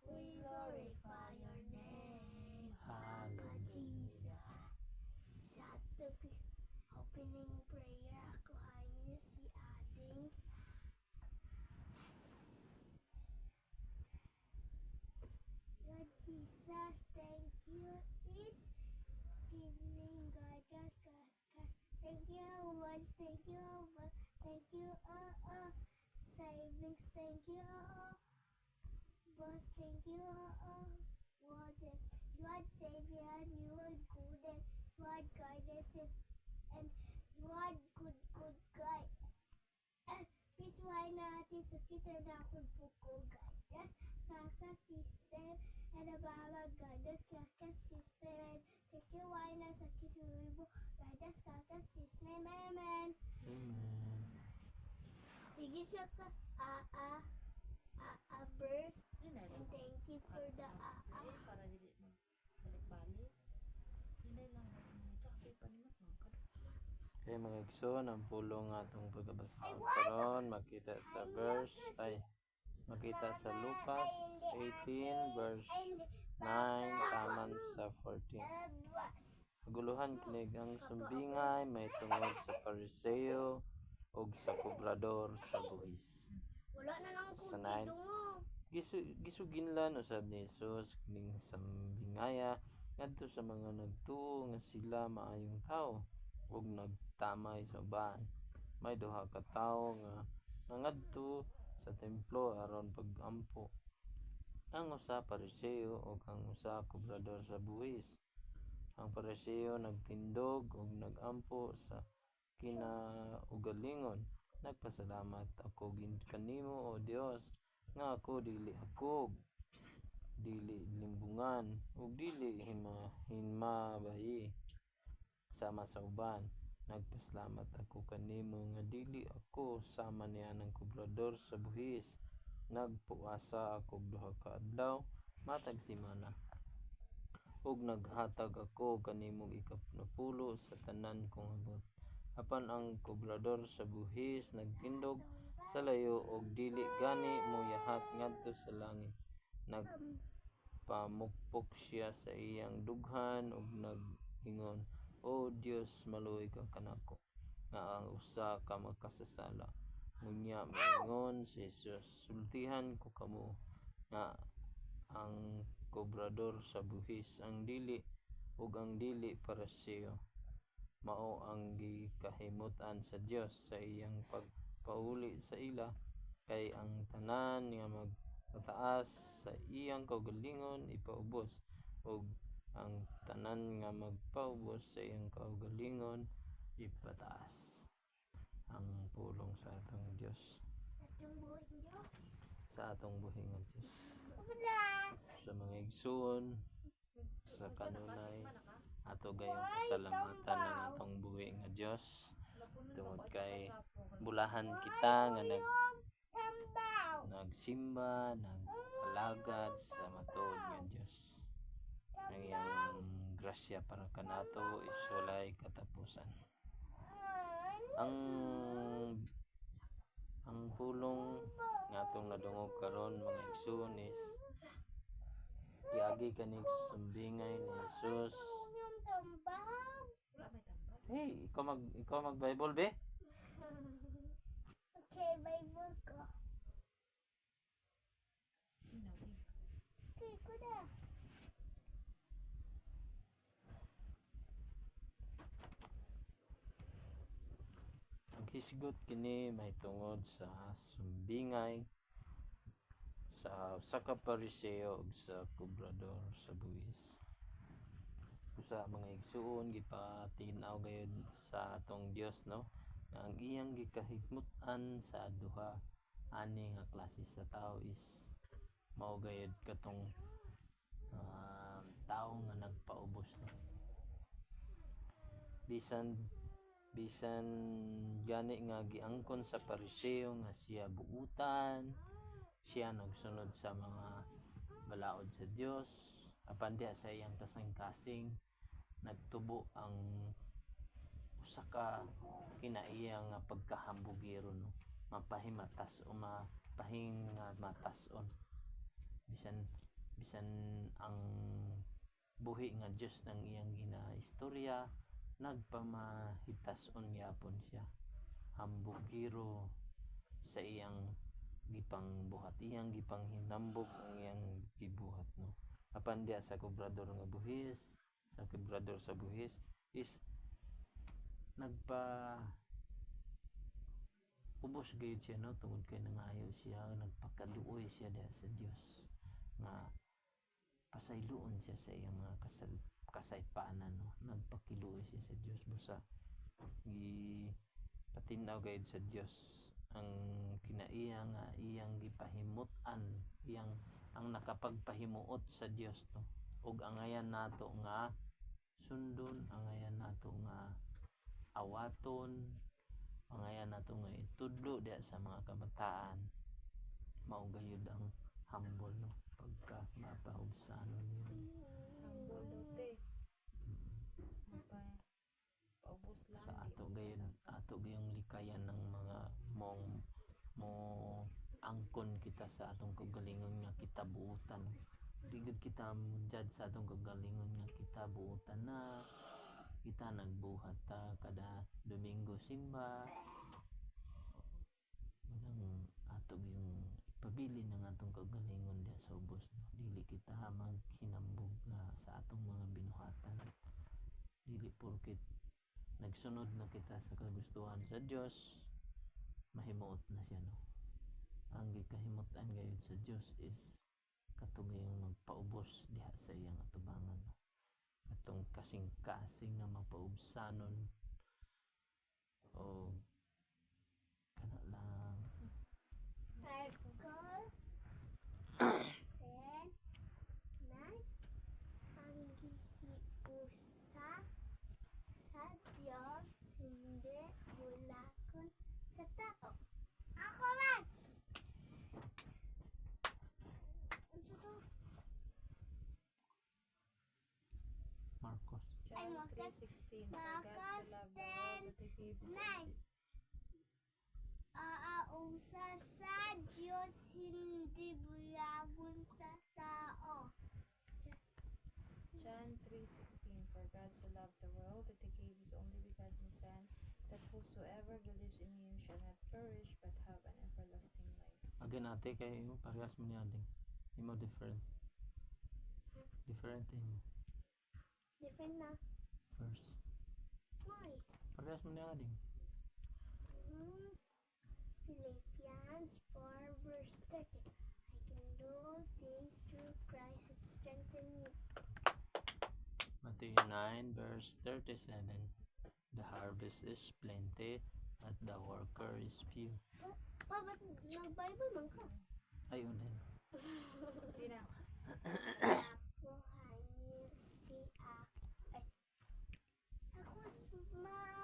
We glorify your name. Hallelujah. Jesus. Sa opening prayer, kuhain niyo si ating Lord Jesus, thank you is giving guidance, God. Thank you, Lord. Thank you, Lord. Thank you, savings. Thank you, boss. Thank you, Lord. Lord, Savior, and you are good, and Lord, guidance, and Lord, good guide. Please, why natin sa kita na akong buko, guidance, kakas system, and ababa, guidance, kakas system, and thank you, why na sa kituribo, guidance, kakas system, amen. Amen. Sige siya ka, verse, and thank you for the para dili mo balik-balik. Hinay lang ito kay panimat mo. Kaya mga igsoon, ang pulong atong pagbabasa karon makita sa verse makita sa Lucas 18 verse 9 taman sa 14. Kaguluhan kinig ang sumbingay may tungod sa Pariseo ug sa kobrador sa buhis. wala na lang ko Sa 9. mo. Gisuginlan usab ni Jesus kining sambingaya ngadto sa mga nagtuo nga sila maayong tao ug nagtamay sa uban. May duha ka tawo nga nangadto sa templo aron pagampo. Ang usa Pariseo ug ang usa kobrador sa buhis. Ang Pariseo nagtindog ug nagampo sa kinaugalingon. Nagpasalamat ako kanimo o Dios nga ako dili hakog, dili limbungan ug dili hinmabayi sama sa uban. Nagpasalamat ako kanimo nga dili ako sama niya ng kobrador sa buhis. Nagpuasa ako duha ka adlaw matag semana ug naghatag ako kanimong ikapulo sa tanan kong abot. Apan ang kobrador sa buhis nagtindog sa layo ug dili gani moyahat ngadto sa langit. Nagpamukpok siya sa iyang dughan ug nag-ingon, O Dios, maluoy ka kanako nga ang usa ka makasasala. Ngunya moingon si Jesus, sultihan ko kamo nga ang kobrador sa buhis ang dili ug ang dili Pariseo mao ang gikahimutan sa Dios sa iyang pagpauli sa ila kay ang tanan nga magpataas sa iyang kaugalingon ipaubos ug ang tanan nga magpaubos sa iyang kaugalingon ipataas. Ang pulong sa atong Dios, sa atong buhi nga Dios. Sa mga igsoon sa kanunay ato gayong pasalamatan ng atong buhi nga Dios tungod kay bulahan kita nga nagsimba, nagpalagad sa matuod nga Dios. Ang iyang grasya para kanato isulay katapusan. Ang pulong nga atong nadungog karon mga igsoon is iagi kanig sumbingay ni Jesus. Hey, ikaw mag Bible be? Okay, Bible ko. Okay, ko na. Ang hisgot kini may tungod sa sumbingay sa usa ka Pariseo ug sa kobrador sa buhis. Usa mga igsuon gipatinaw gayud sa atong Dios no nga ang iyang gikahigmut-an sa duha ani nga klase sa tao is mao gayud katong tao nga nagpaubos no. Bisan gani nga giangkon sa Pariseo nga siya buutan, siya nagsunod sa mga balaod sa Dios, apan diha sa iyang kasing-kasing nagtubo ang usa ka kinaiya nga pagkahambugiro no, mapahimatas o mapahingamatas-on bisan bisan ang buhi nga Dios ng iyang ginaistorya nagpamahitas-on gyapon siya hambog giro sa iyang gipang buhat, iyang gipang hinambog ang iyang gibuhat, no. Apan diya sa kobrador nga buhis, sa kobrador sa buhis is nagpa ubos gayud siya, no, tungod kay nangayo siya, nagpakaluoy siya diha sa Dios nga pasayloon siya sa iyang mga kasaypanan, no. Nagpakiluoy siya sa Dios busa gi patinaw gayud sa Dios ang kinaiya nga iyang gipahimut-an, iyang ang nakapagpahimuot sa Dios, no. Ug angayan nato nga sundon, angayan nato nga awaton, angayan nato nga itudlo diha sa mga kabataan. Mao gayud ang humble, no, pagka mapaubsanon yun. Humble dote. Paubos lang. Sa ato gayong likayan ng mga mo angkon kita sa atong kagalingon nga kitabuutan. Di gud kita judge sa atong kagalingon nga kitabuutan na kita nagbuhat ta kada Domingo simba. Unang ato yung ipabilin ng atong kagalingon diha sa ubos, no. Dili kita maghinambog nga sa atong mga binuhatan. Dili porket nagsunod na kita sa kagustuhan sa Dios mahimuot na siya, no. Ang gikahimutan gayud sa Dios is katong magpaubos diha sa iyang atubangan, no. Katong kasing-kasing nga mapaubsanon o kana lang Marcos 10:9 ang gihiusa sa Dios hindi bulakon sa tao. Ako man! Ano to? Marcos. Ay, John Marcos 3:16. Marcos 10:9. Aausa sa Diyos hindi bulagon sa tao. John 3:16. For God so loved the world that he gave his only begotten Son, that whosoever believes in him shall not perish but have an everlasting life. Again ate kay mo parehas mo ni ading. Imo different. Different imo. Different na. First. Why? Parehas mo ni ading. Philippians 4:30. I can do things through Christ who strengthens me. Matthew 9:37. The harvest is plenty, but the worker is few. Pa, ba't nag-Bible man ka? Ayun din. Sina? Ako hangin si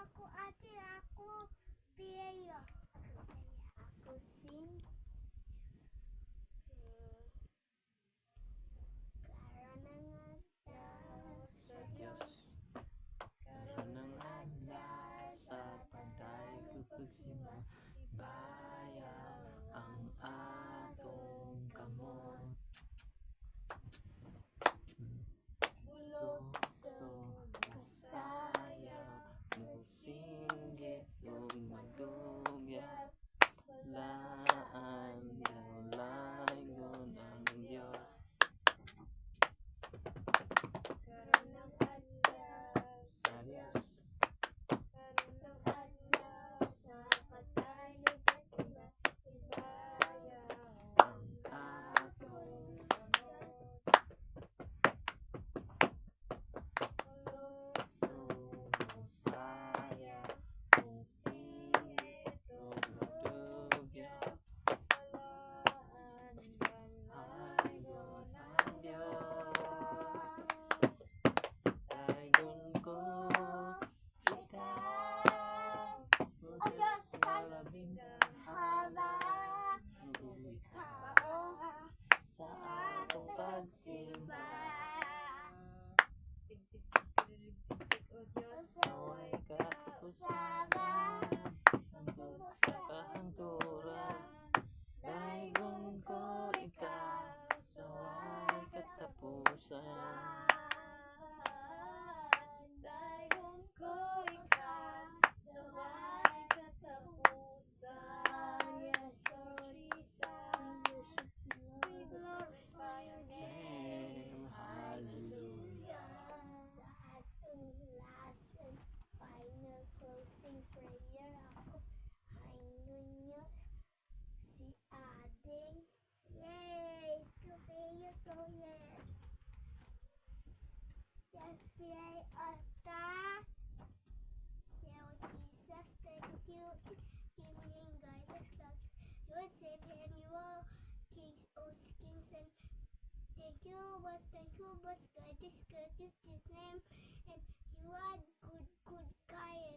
ako ate ako Pia. Ako sing karanang daw sa Diyos. Karon ang adlaw sa pagdaig pagsimba, bayaw ang atong kamot. Lukso, kasaya, musinggit, ug magdugya, laan, laygon ang Diyos. Karon ang adlaw Sa Diyos, Karon ang adlaw sa patay nagpasimba, ibayaw ang atong lukso, kasaya, musinggit, ug magdugya, kalaan, laygon ang Diyos. Laygon ko ikaw, o Diyos sa labing Haba ikaw sa atong pagsimba. O Diyos, Naway ka usaba hangtod sa kahangturan. Laygon ko ikaw sa way So yes. Yes, pray Ata. Lord Jesus, thank you. Giving guidance, God. Your Savior and your Kings, O Kings, and thank you, boss, God, this His name, and you are good guy,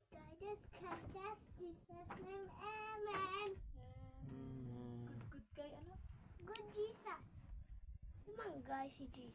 and guide us, Jesus' name, amen. Good guy, ano? Good Jesus. Emang guys si Jesus.